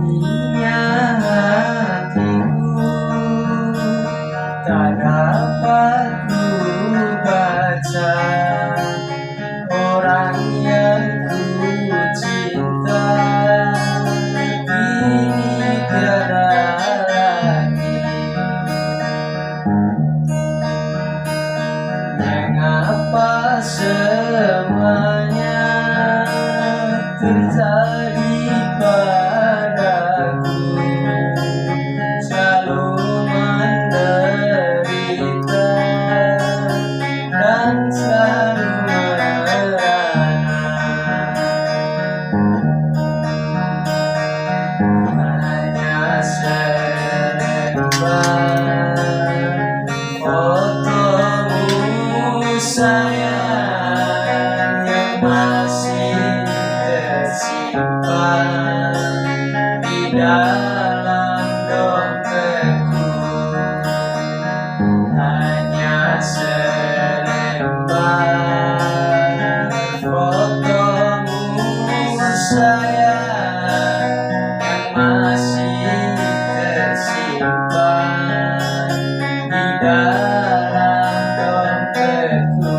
sunyinya hatiku, tak dapat ku baca orang yang ku cinta kini tiada lagi. Mengapa semuanya terjadi padaku, selalu menderita dan selalu merana. Hanya selembar fotomu sayang yang masih tersimpan di dalam dompetku. Hanya selembar fotomu sayang yang masih tersimpan di dalam dompetku.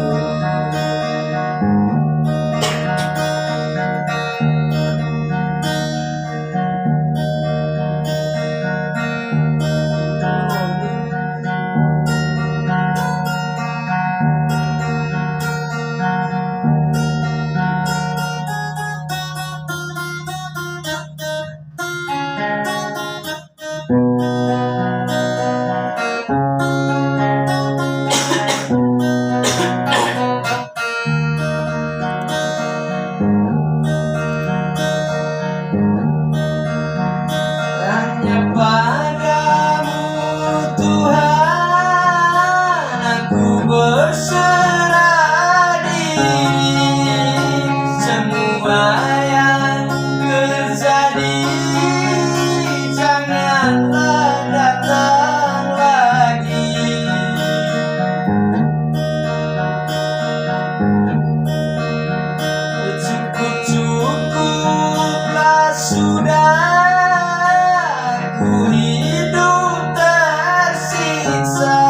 Hanya padamu Tuhan aku berserah diri. Semua yang terjadi janganlah datang lagi. Cukup-cukuplah sudah. Ku hidup tersiksa,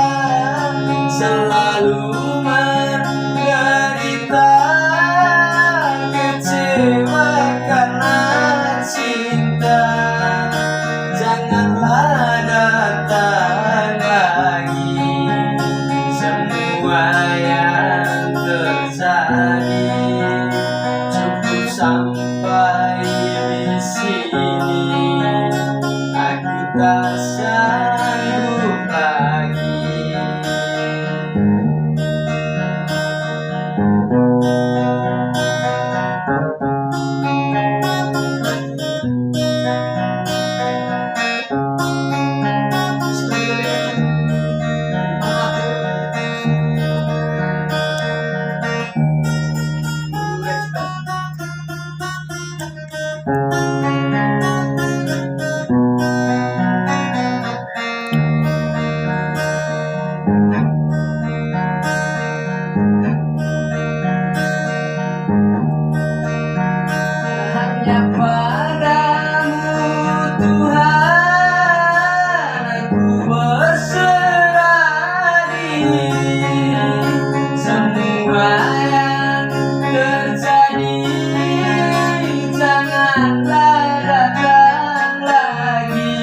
selalu menderita, kecewa karena cinta. Janganlah datang lagi. Semua yang terjadi cukup sampai di sini. Aku tak sanggup lagi. Hanya padamu Tuhan aku berserah diri. Semua yang terjadi janganlah datang lagi.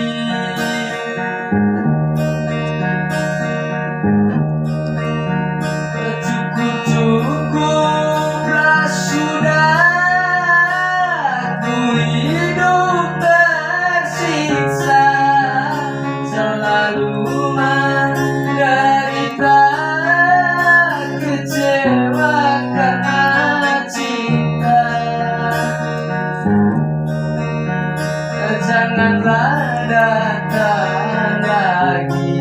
Cukup-cukuplah sudah. Hidup tersiksa, selalu menderita, kecewa karena cinta. Janganlah datang lagi.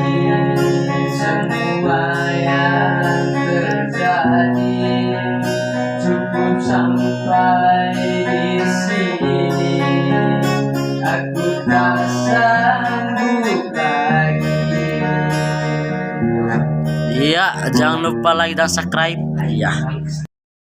Semua yang terjadi cukup sampai di sini. Aku tak sanggup lagi. Iya, jangan lupa like dan subscribe. Iya.